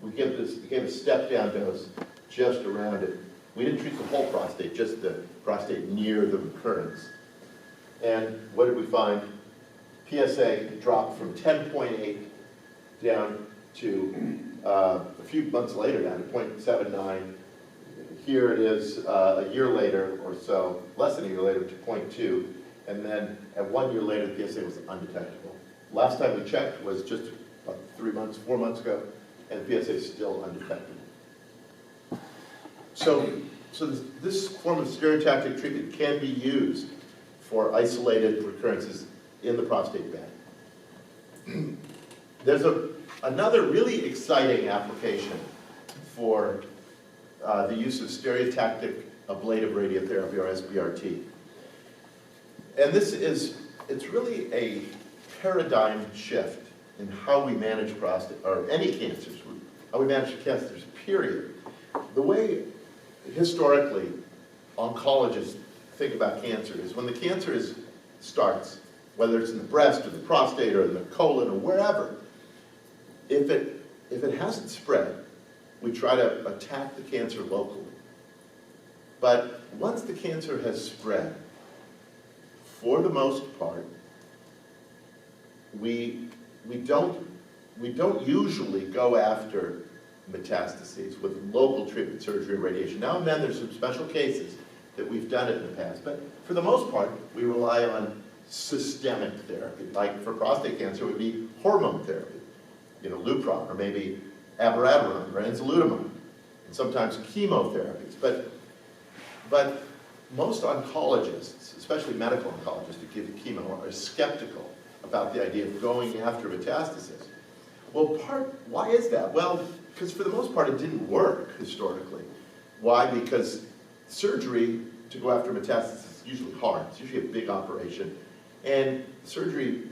We gave a step-down dose just around it. We didn't treat the whole prostate, just the prostate near the recurrence. And what did we find? PSA dropped from 10.8 down to a few months later down to 0.79. Here it is a year later or so, less than a year later, to 0.2. And then at 1 year later, the PSA was undetectable. Last time we checked was just about 4 months ago, and the PSA is still undetectable. So this form of stereotactic treatment can be used for isolated recurrences in the prostate bed. There's another really exciting application for the use of stereotactic ablative radiotherapy, or SBRT. And it's really a paradigm shift in how we manage prostate, or any cancers, how we manage cancers, period. The way, historically, oncologists think about cancer is when the cancer starts, whether it's in the breast or the prostate or the colon or wherever, if it hasn't spread, we try to attack the cancer locally. But once the cancer has spread, for the most part, we don't usually go after metastases with local treatment, surgery, and radiation. Now and then there's some special cases that we've done it in the past, but for the most part, we rely on systemic therapy. Like for prostate cancer, it would be hormone therapy, Lupron, or maybe abiraterone, or enzalutamide, and sometimes chemotherapies. But most oncologists, especially medical oncologists who give chemo, are skeptical about the idea of going after metastasis. Well, why is that? Well, because for the most part it didn't work historically. Why? Because surgery to go after metastasis is usually hard. It's usually a big operation. And surgery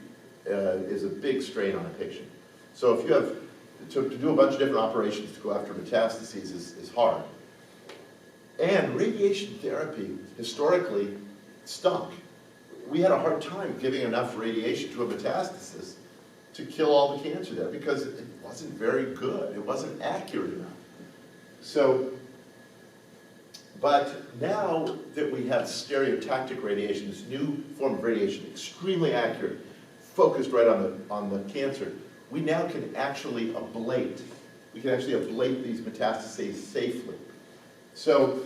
is a big strain on a patient. So if you have to do a bunch of different operations to go after metastases is hard. And radiation therapy historically stunk. We had a hard time giving enough radiation to a metastasis to kill all the cancer there because it wasn't very good. It wasn't accurate enough. So, but now that we have stereotactic radiation, this new form of radiation, extremely accurate, focused right on the cancer, we now can actually ablate. We can actually ablate these metastases safely. So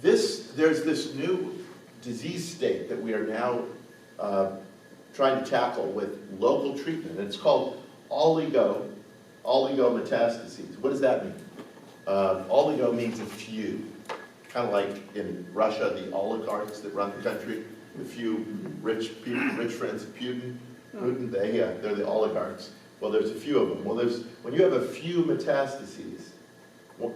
there's this new disease state that we are now trying to tackle with local treatment, and it's called oligometastases. What does that mean? Oligo means a few, kind of like in Russia, the oligarchs that run the country, the few rich people, rich friends of Putin, they're the oligarchs. Well, there's a few of them. Well, when you have a few metastases,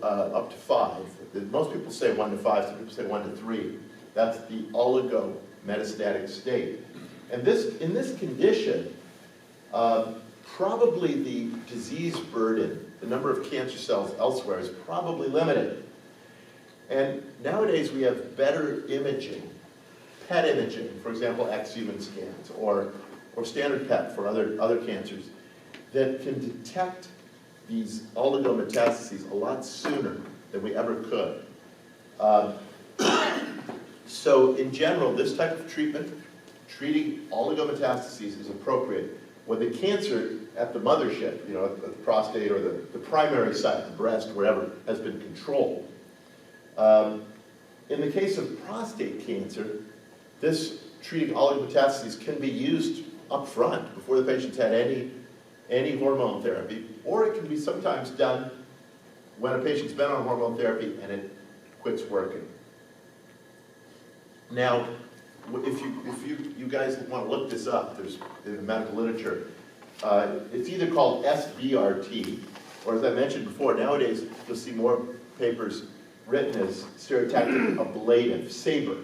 up to 5, most people say 1 to 5, some people say 1 to 3. That's the oligometastatic state. And in this condition, probably the disease burden, the number of cancer cells elsewhere is probably limited. And nowadays we have better imaging, PET imaging, for example, ex-human scans, or standard PET for other cancers, that can detect these oligometastases a lot sooner than we ever could. So in general, this type of treatment, treating oligometastases, is appropriate when the cancer at the mothership, at the prostate or the primary site, the breast, wherever, has been controlled. In the case of prostate cancer, this treating oligometastases can be used up front before the patient's had any hormone therapy, or it can be sometimes done when a patient's been on hormone therapy and it quits working. Now, if you guys want to look this up, there's in the medical literature, it's either called SBRT, or as I mentioned before, nowadays you'll see more papers written as stereotactic ablative, SABR,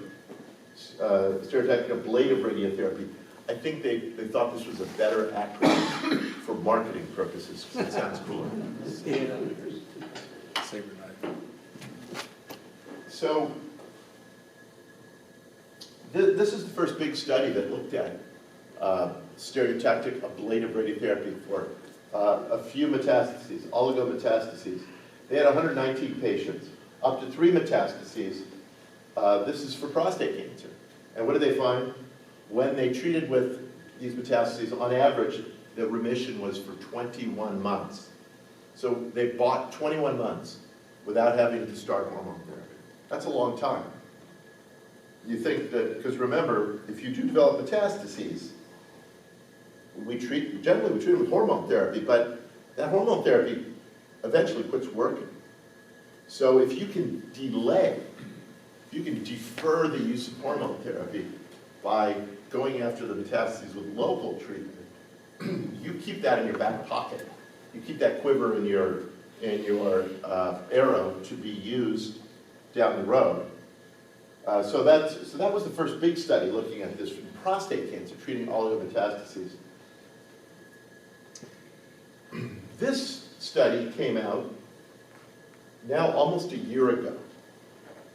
stereotactic ablative radiotherapy. I think they thought this was a better acronym for marketing purposes, because it sounds cooler. Cyberknife. So, this is the first big study that looked at stereotactic ablative radiotherapy a few metastases, oligometastases. They had 119 patients, up to 3 metastases. This is for prostate cancer. And what did they find? When they treated with these metastases, on average, the remission was for 21 months. So they bought 21 months without having to start hormone therapy. That's a long time. You think that, because remember, if you do develop metastases, generally we treat with hormone therapy, but that hormone therapy eventually quits working. So if you can delay, if you can defer the use of hormone therapy by going after the metastases with local treatment, you keep that in your back pocket. You keep that quiver in your arrow to be used down the road. So that was the first big study looking at this from prostate cancer, treating oligometastases. This study came out now almost a year ago.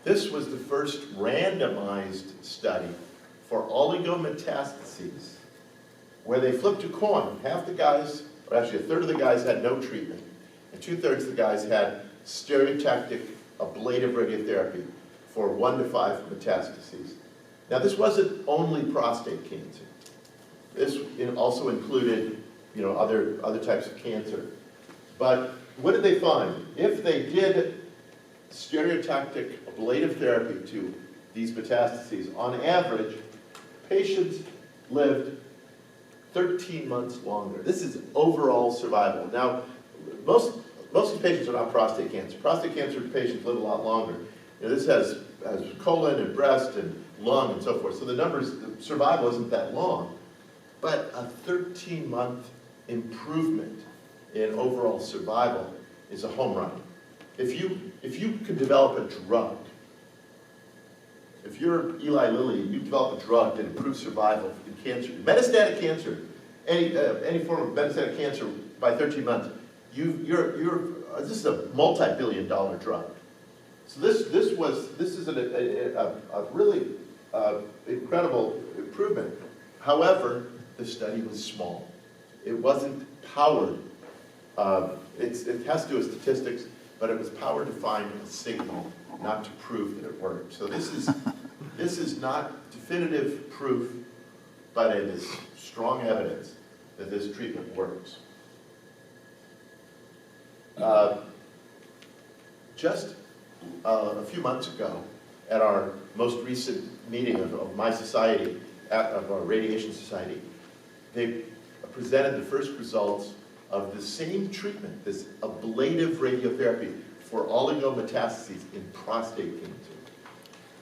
This was the first randomized study for oligometastases, where they flipped a coin. Half the guys, or actually a third of the guys had no treatment, and 2/3 of the guys had stereotactic ablative radiotherapy for 1 to 5 metastases. Now this wasn't only prostate cancer. This also included, other types of cancer. But what did they find? If they did stereotactic ablative therapy to these metastases, on average, patients lived 13 months longer. This is overall survival. Now, most of these patients are not prostate cancer. Prostate cancer patients live a lot longer. This has colon and breast and lung and so forth. So the survival isn't that long. But a 13-month improvement in overall survival is a home run. If you could develop a drug, if you're Eli Lilly, you develop a drug that improves survival in cancer, metastatic cancer, any form of metastatic cancer by 13 months, this is a multi-billion-dollar drug. So this is a really incredible improvement. However, the study was small. It wasn't powered. It has to do with statistics, but it was powered to find a signal, not to prove that it worked. So this is not definitive proof, but it is strong evidence that this treatment works. Just a few months ago, at our most recent meeting of my society, of our radiation society, they presented the first results of the same treatment, this ablative radiotherapy for oligometastases in prostate cancer.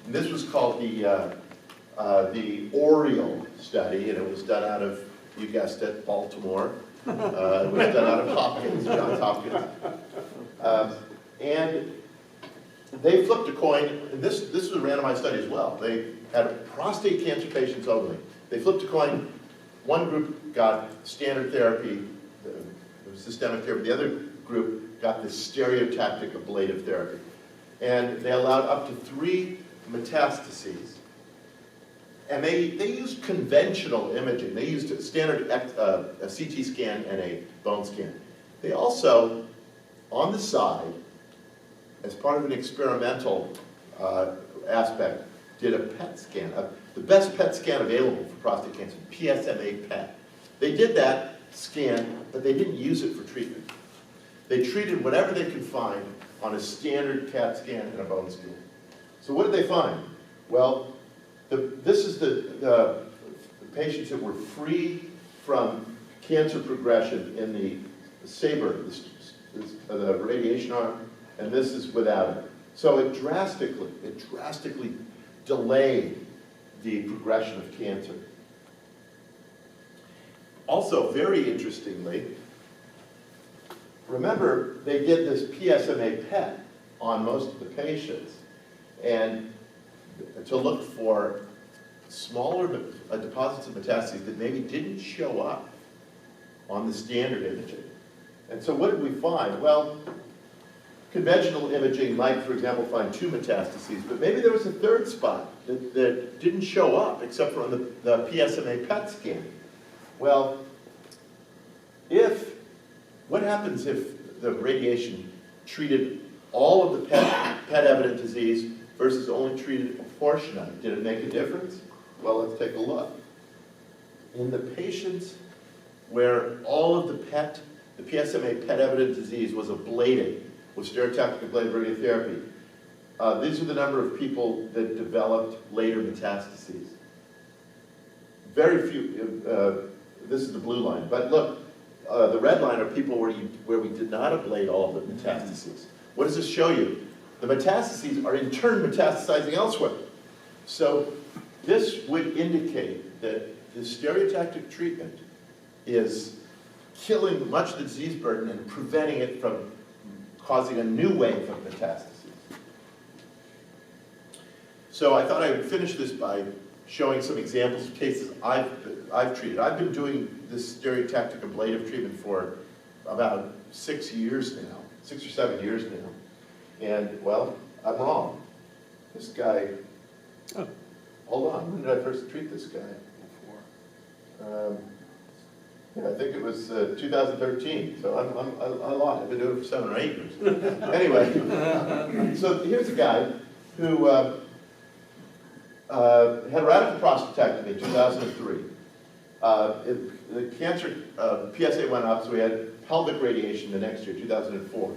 And this was called the Oriole study, and it was done out of, you guessed it, Baltimore. It was done out of Hopkins, Johns Hopkins. And they flipped a coin, and this was a randomized study as well. They had prostate cancer patients only. They flipped a coin. One group got standard therapy, systemic therapy. The other group got the stereotactic ablative therapy. And they allowed up to 3 metastases. And they used conventional imaging. They used a standard a CT scan and a bone scan. They also, on the side, as part of an experimental aspect, did a PET scan, the best PET scan available for prostate cancer, PSMA PET. They did that scan, but they didn't use it for treatment. They treated whatever they could find on a standard CAT scan and a bone scan. So what did they find? Well, this is the patients that were free from cancer progression in the SABR, the radiation arm, and this is without it. So it drastically delayed the progression of cancer. Also, very interestingly, remember they did this PSMA PET on most of the patients, and to look for smaller deposits of metastases that maybe didn't show up on the standard imaging. And so what did we find? Well, conventional imaging might, for example, find 2 metastases, but maybe there was a third spot that didn't show up except for on the PSMA PET scan. Well, if happens if the radiation treated all of the PET-evident disease versus only treated a portion of it? Did it make a difference? Well, let's take a look. In the patients where all of the PSMA PET-evident disease was ablated with stereotactic ablative radiotherapy, these are the number of people that developed later metastases. Very few, this is the blue line, but look, the red line are people where we did not ablate all of the metastases. What does this show you? The metastases are in turn metastasizing elsewhere. So this would indicate that the stereotactic treatment is killing much of the disease burden and preventing it from causing a new wave of metastases. So I thought I would finish this by showing some examples of cases I've treated. I've been doing this stereotactic ablative treatment for about 6 years now, 6 or 7 years now. And, well, I'm wrong. This guy, hold on, when did I first treat this guy? Yeah, I think it was 2013, so I'm a lot. I've been doing it for 7 or 8 years. Anyway, so here's a guy who had radical prostatectomy in 2003. The cancer PSA went up, so he had pelvic radiation the next year, 2004.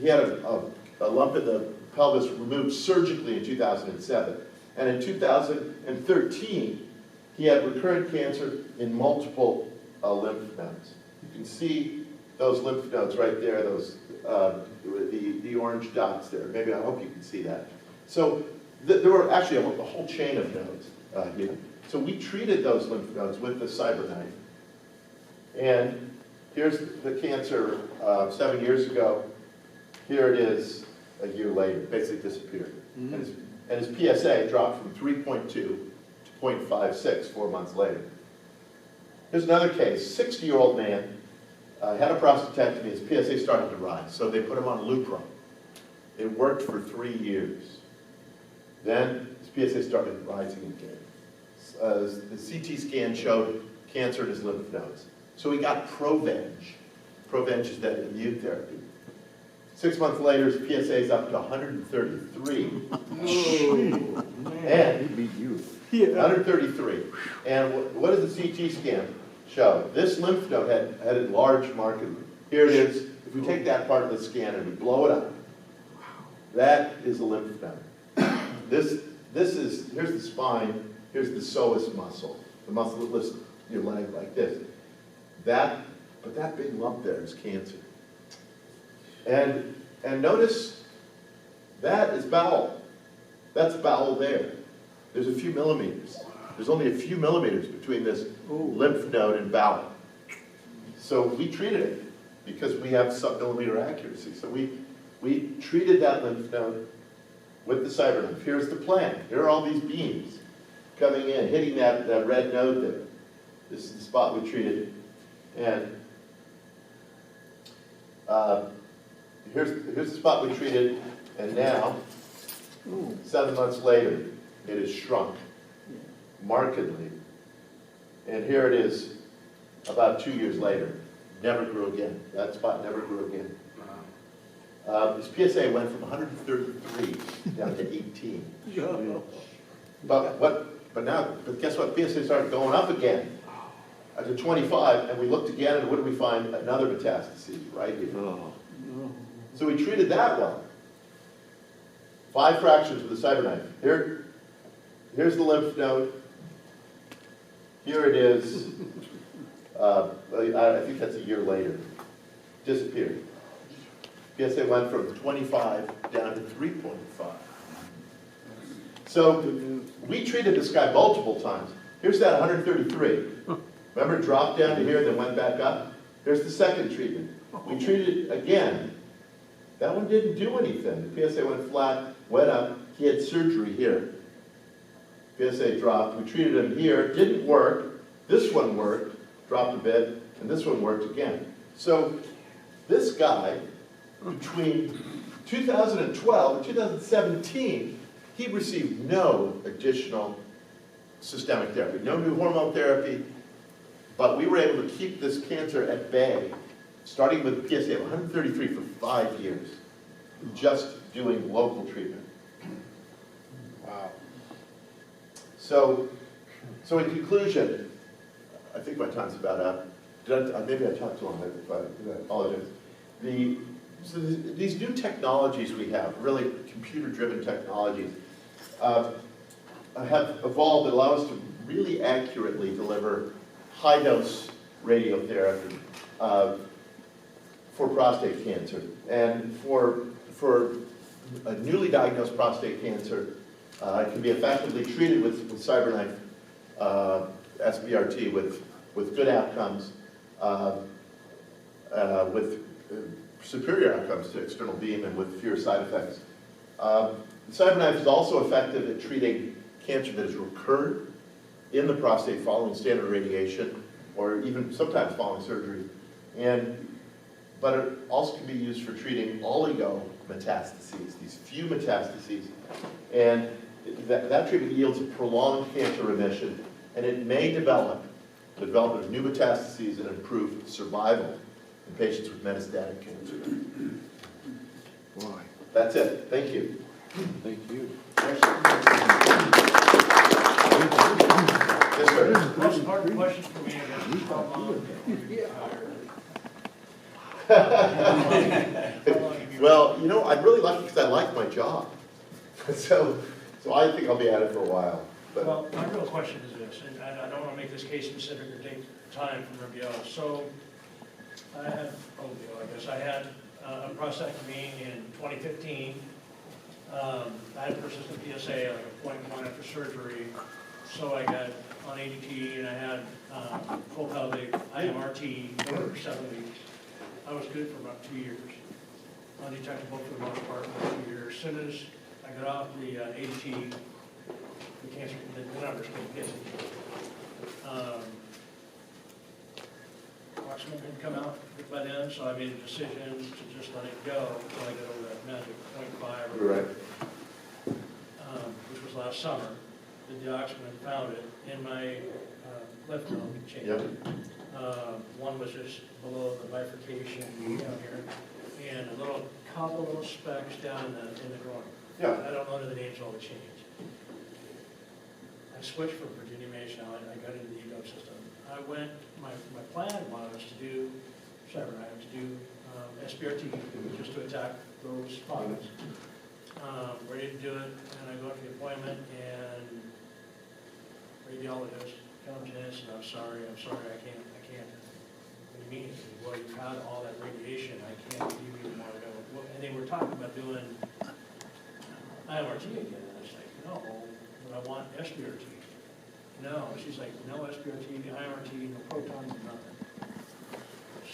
He had a lump in the pelvis removed surgically in 2007. And in 2013, he had recurrent cancer in multiple lymph nodes. You can see those lymph nodes right there, those the orange dots there. Maybe I hope you can see that. So there were actually a whole chain of nodes here. So we treated those lymph nodes with the Cyberknife. And here's the cancer 7 years ago. Here it is a year later, basically disappeared. And his PSA dropped from 3.2 to 0.56 4 months later. Here's another case, 60-year-old man, had a prostatectomy, his PSA started to rise, so they put him on Lupron. It worked for 3 years. Then his PSA started rising again. The CT scan showed cancer in his lymph nodes. So he got Provenge. Provenge is that immune therapy. 6 months later, his PSA is up to 133. Oh, and he beat you. 133. And what does the CT scan show? This lymph node had enlarged markedly. Here it is. If we take that part of the scan and we blow it up, that is a lymph node. This is, here's the spine, here's the psoas muscle, the muscle that lifts your leg like this. But that big lump there is cancer. And notice, that is bowel. That's bowel there. There's a few millimeters. There's only a few millimeters between this lymph node and bowel. So we treated it because we have sub-millimeter accuracy. So we treated that lymph node with the Cyberknife. Here's the plan. Here are all these beams coming in, hitting that red node there. This is the spot we treated. And here's the spot we treated, and now, 7 months later, it has shrunk markedly. And here it is about 2 years later. Never grew again. That spot never grew again. His PSA went from 133 down to 18. But guess what? PSA started going up again to 25, and we looked again, and what did we find? Another metastasis right here. So we treated that one. 5 fractions with the Cyberknife. Here's the lymph node. Here it is. I think that's a year later. Disappeared. PSA went from 25 down to 3.5. So we treated this guy multiple times. Here's that 133. Remember, it dropped down to here, then went back up? Here's the second treatment. We treated it again. That one didn't do anything. The PSA went flat, went up. He had surgery here. PSA dropped. We treated him here. Didn't work. This one worked, dropped a bit, and this one worked again. So this guy, between 2012 and 2017, he received no additional systemic therapy, no new hormone therapy, but we were able to keep this cancer at bay starting with a PSA of 133 for 5 years, just doing local treatment. Wow. So in conclusion, I think my time's about up. Maybe I talked too long, I apologize. So these new technologies we have, really computer-driven technologies, have evolved that allow us to really accurately deliver high-dose radiotherapy for prostate cancer. And for a newly diagnosed prostate cancer, it can be effectively treated with Cyberknife SBRT with good outcomes, with superior outcomes to external beam and with fewer side effects. Cyberknife is also effective at treating cancer that has recurred in the prostate following standard radiation, or even sometimes following surgery. But it also can be used for treating oligometastases, these few metastases. And that treatment yields a prolonged cancer remission, and it may develop the development of new metastases and improve survival in patients with metastatic cancer. Boy, That's it. Thank you. thank you. Yes, sir. Most important question for me, I guess, how long? Well, you know, I'm really lucky because I like my job. So I think I'll be at it for a while. But Well, my real question is this, and I don't want to make this case specific or take time from everybody else. So I had polio, I guess. I had a prostatectomy in 2015. I had persistent PSA, like a 0.1 after surgery. So I got on ADT and I had full pelvic IMRT for 7 weeks. I was good for about 2 years. Undetectable for the most part for 2 years. As soon as I got off the ADT, the cancer, the numbers couldn't get it. Oxygen didn't come out by then, so I made a decision to just let it go until I got over that magic 0.5. you're right. Which was last summer. Did the oxygen and found it in my lymph node chamber. Yep. One was just below the bifurcation down here, and a couple little specks down in the groin. Yeah. I don't know the names of all the changes. I switched from Virginia Mason, I got into the EGO system. I went, my plan was to do Cyberknife, to do SBRT, just to attack those pockets. Ready to do it, and I go to the appointment, and radiologist comes in and says, I'm sorry, I can't. What do you mean? He said, well, you've had all that radiation, I can't give you more. And they were talking about doing IMRT again, and I was like, no, but I want SBRT. No, she's like, no SBRT, IMRT, no protons, nothing.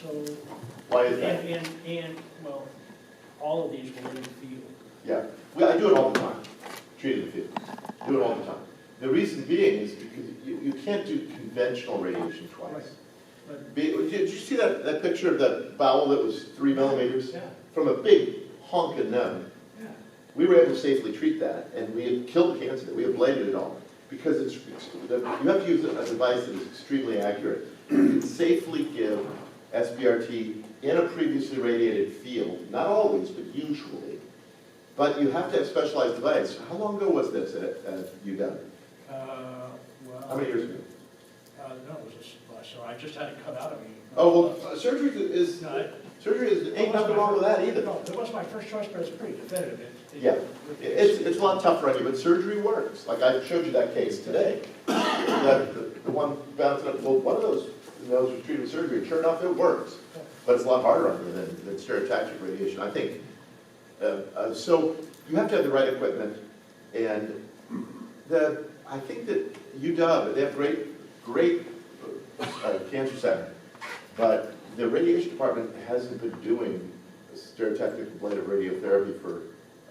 So, Why is that? and well, all of these were in the field. Yeah. Well, I do it all the time. Treat in the field. Do it all the time. The reason being is because you can't do conventional radiation twice. Right. But, Did you see that picture of that bowel that was 3 millimeters? yeah, From a big honking node. yeah. We were able to safely treat that, and we had killed the cancer. We ablated it all. Because you have to use a device that is extremely accurate. You can safely give SBRT in a previously radiated field, not always, but usually. But you have to have a specialized device. How long ago was this at UW? Well. How many years ago? No, it was just, so I just had it cut out of me. Oh, well, surgery is, No, ain't nothing wrong with that either. No, it was my first choice, but it's pretty definitive. Yeah, it's a lot tougher on you, but surgery works. Like I showed you that case today. The one bouncing up, well, one of those nodes was treated with surgery. Sure enough, it works. But it's a lot harder on you than stereotactic radiation, I think. So you have to have the right equipment. And I think that UW, they have great cancer center. But the radiation department hasn't been doing stereotactic ablative radiotherapy for,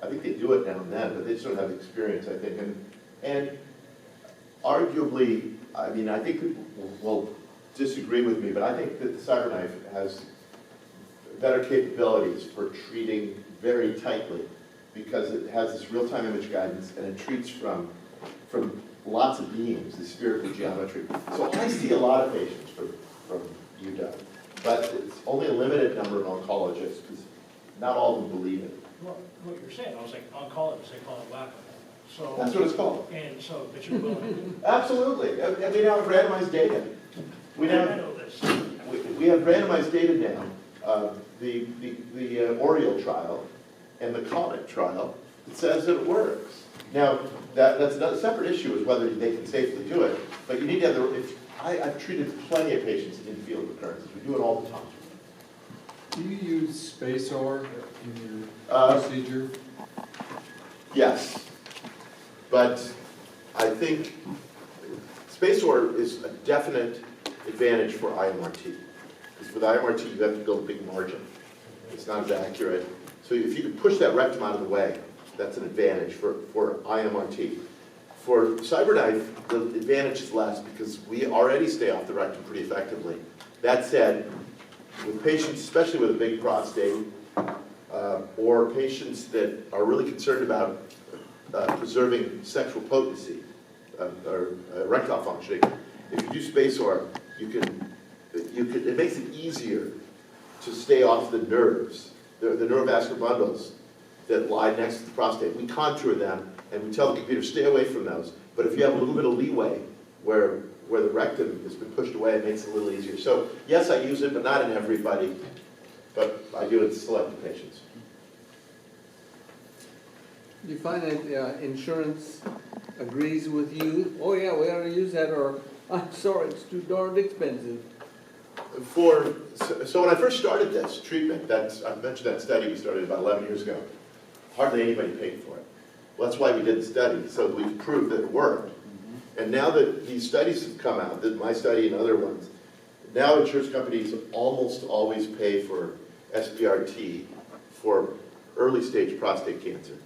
I think they do it now and then, but they just don't have the experience, I think. And arguably, I mean, I think people will disagree with me, but I think that the Cyberknife has better capabilities for treating very tightly because it has this real-time image guidance and it treats from lots of beams, the spherical geometry. So I see a lot of patients from UW. but it's only a limited number of oncologists, because not all of them believe it. Well, what you're saying, I was like, oncologists, they call it wacko. So. That's what it's called. And so, but you're willing. Absolutely, and we now have randomized data. We I now, know this. we have randomized data now, the Oriole trial and the Comet trial, it says that it works. Now, that's a separate issue, is whether they can safely do it, but you need to have I've treated plenty of patients in field recurrences, we do it all the time. Do you use SpaceOR in your procedure? Yes, but I think SpaceOR is a definite advantage for IMRT. Because with IMRT, you have to build a big margin. It's not as accurate. So if you can push that rectum out of the way, that's an advantage for IMRT. For Cyberknife, the advantage is less because we already stay off the rectum pretty effectively. That said, with patients, especially with a big prostate, or patients that are really concerned about preserving sexual potency or erectile functioning, if you do SpaceOR, it makes it easier to stay off the nerves, the neurovascular bundles that lie next to the prostate. We contour them and we tell the computer, stay away from those. But if you have a little bit of leeway where the rectum has been pushed away, it makes it a little easier. So yes, I use it, but not in everybody. But I do it in selected patients. Do you find that insurance agrees with you? Oh yeah, we ought to use that, or I'm sorry, it's too darn expensive. So when I first started this treatment, I mentioned that study we started about 11 years ago. Hardly anybody paid for it. Well, that's why we did the study, so we've proved that it worked. And now that these studies have come out, that my study and other ones, now insurance companies almost always pay for SBRT for early stage prostate cancer.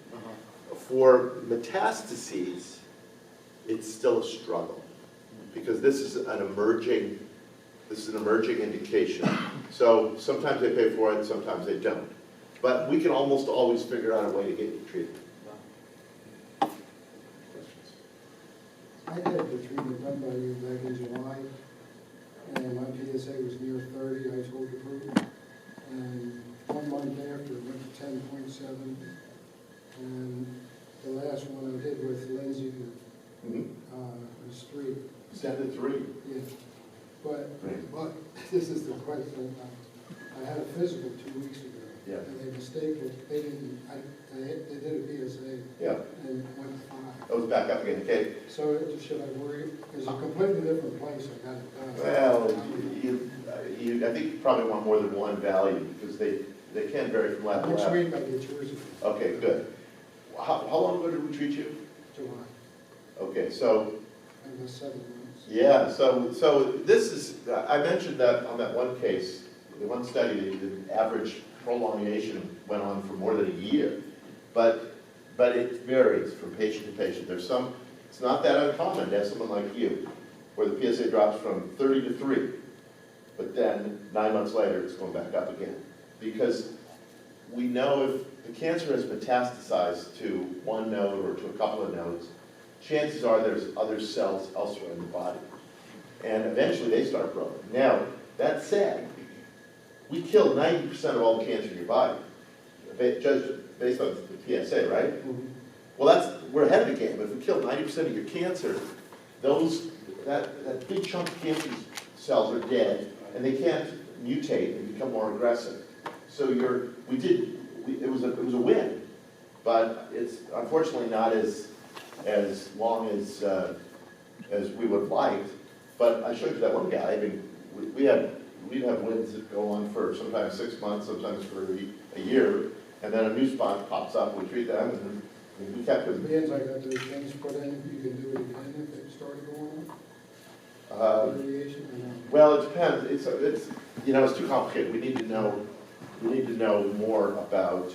For metastases, it's still a struggle because this is an emerging indication. So sometimes they pay for it, sometimes they don't. But we can almost always figure out a way to get you treated. Questions? I had the treatment done by you back in July, and my PSA was near 30, I told the group. And 1 month after, it went to 10.7. And the last one I did with Lindsay was 3. Extended 3. Yeah. But this is the question. I had a physical 2 weeks ago. Yeah. And they mistaken, they did a PSA. Yeah. And went to 5. That was back up again. Okay. So should I worry? It's a completely different place. I got it done. Well, I think you probably want more than one value because they can vary from lab to Next lab. week I get yours. Okay, good. How long ago did we treat you? July. Okay, so And the 7 months. yeah, so this is, I mentioned that on that one case, the one study, the average prolongation went on for more than a year. But it varies from patient to patient. There's some, it's not that uncommon to have someone like you, where the PSA drops from 30 to 3, but then 9 months later it's going back up again. Because we know if the cancer has metastasized to one node or to a couple of nodes, chances are there's other cells elsewhere in the body. And eventually they start growing. Now, that said, we kill 90% of all the cancer in your body, judged based on the PSA, right? Mm-hmm. Well, we're ahead of the game. If we kill 90% of your cancer, that big chunk of cancer cells are dead, and they can't mutate and become more aggressive. So it was a win, but it's unfortunately not as long as we would have liked. But I showed you that one guy. I mean, we'd have wins that go on for sometimes 6 months, sometimes for a year, and then a new spot pops up. We treat them, and we kept them. Means I got those things put in, you can do it again if it started going on? Radiation or no? Well, it depends. It's too complicated. We need to know more about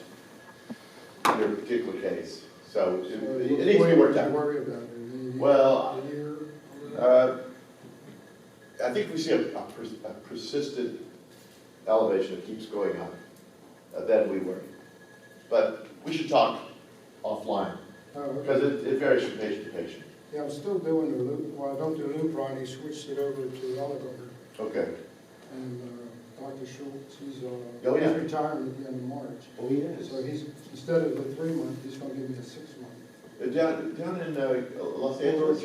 your particular case. So it needs to be worked out. Worry about it. Well, A year? I think we see a persistent elevation that keeps going up. Then we worry. But we should talk offline because it varies from patient to patient. Yeah, I'm still doing the loop. Well, I don't do Lupron. He switched it over to Eligard. Okay. And Dr. Schultz, he's Oh, yeah. retiring at the end of March. Oh, he is. So he's, instead of the 3 month, he's gonna give me the 6 month. Down in Los Angeles?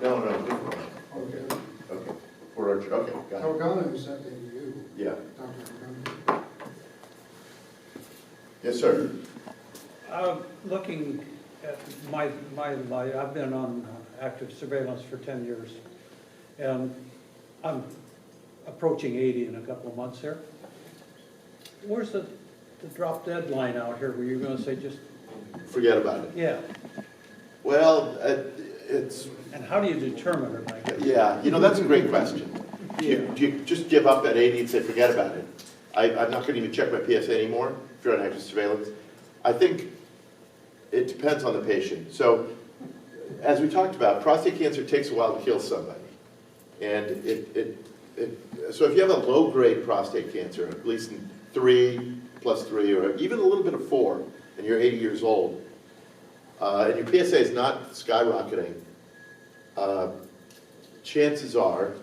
No, different one. Okay. Okay, Port Orchard, okay, got it. Talgano sent me to you, Yeah, Dr. Talgano. yes, sir. Looking at my life, I've been on active surveillance for 10 years, and I'm approaching 80 in a couple of months here. Where's the drop dead line out here where you're going to say just, Forget about it. yeah? Well, it's, And how do you determine it? I guess? yeah, that's a great question. Do you just give up at 80 and say, forget about it? I'm not going to even check my PSA anymore if you're on active surveillance. I think it depends on the patient. So, as we talked about, prostate cancer takes a while to kill somebody. And so if you have a low-grade prostate cancer, at least in 3 plus 3, or even a little bit of 4, and you're 80 years old, and your PSA is not skyrocketing, chances are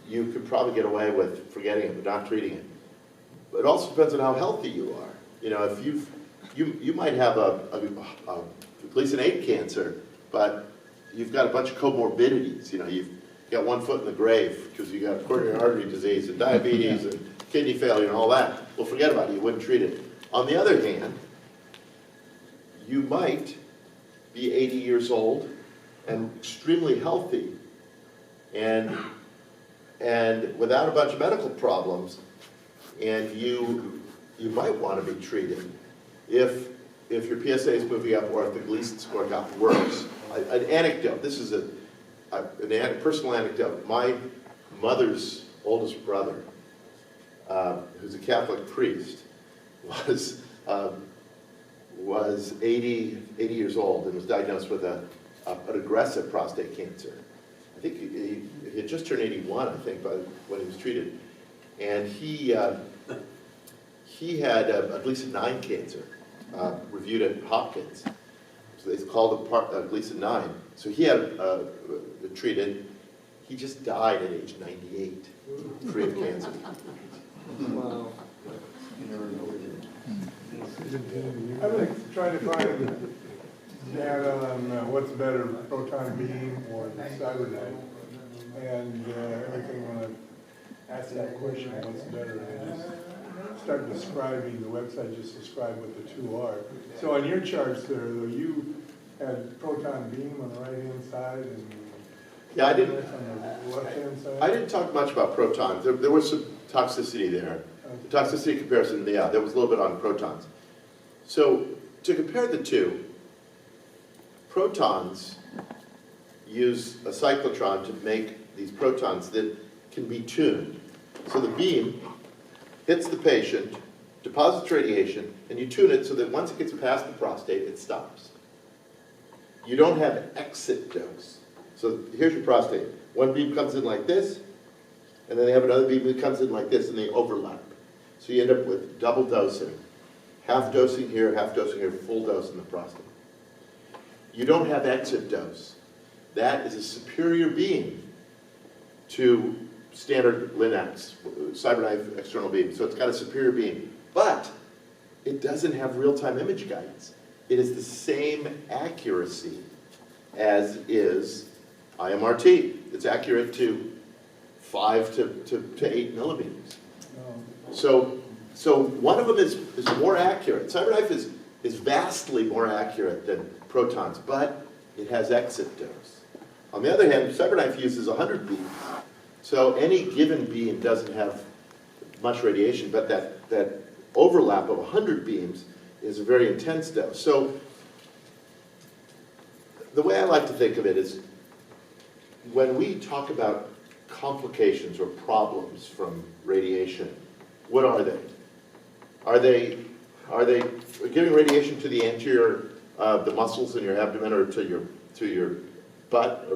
you could probably get away with forgetting it, but not treating it. But it also depends on how healthy you are. If you might have at least an 8 cancer, but you've got a bunch of comorbidities. You've got 1 foot in the grave because you got coronary artery disease and diabetes and kidney failure and all that. Well, forget about it. You wouldn't treat it. On the other hand, you might be 80 years old and extremely healthy and without a bunch of medical problems, and you might want to be treated if your PSA is moving up or if the Gleason score got worse. An anecdote, this is a personal anecdote. My mother's oldest brother, who's a Catholic priest, was 80 years old and was diagnosed with an aggressive prostate cancer. I think he had just turned 81, I think, when he was treated. And he had a Gleason 9 cancer, reviewed at Hopkins. So it's called a Gleason 9. So he had treated. He just died at age 98, free of cancer. Wow. I've been trying to find data on what's better, proton beam or the Cyberknife. And every time when I ask that question, what's better, I just start describing, the website just described what the two are. So on your charts there, though, you had proton beam on the right-hand side and Yeah, I didn't. on the left-hand side? I didn't talk much about protons. There was some toxicity there. The toxicity comparison, yeah, there was a little bit on protons. So to compare the two, protons use a cyclotron to make these protons that can be tuned. So the beam hits the patient, deposits radiation, and you tune it so that once it gets past the prostate, it stops. You don't have exit dose. So here's your prostate. One beam comes in like this, and then they have another beam that comes in like this, and they overlap. So you end up with double dosing. Half dosing here, full dose in the prostate. You don't have exit dose. That is a superior beam to standard Linux, Cyberknife external beam. So it's got a superior beam. But it doesn't have real-time image guidance. It is the same accuracy as is IMRT. It's accurate to 5 to 8 millimeters. So one of them is more accurate. Cyberknife is vastly more accurate than protons, but it has exit dose. On the other hand, Cyberknife uses 100 beams. So any given beam doesn't have much radiation, but that overlap of 100 beams is a very intense dose. So the way I like to think of it is when we talk about complications or problems from radiation, what are they? Are they giving radiation to the anterior, the muscles in your abdomen, or to your butt?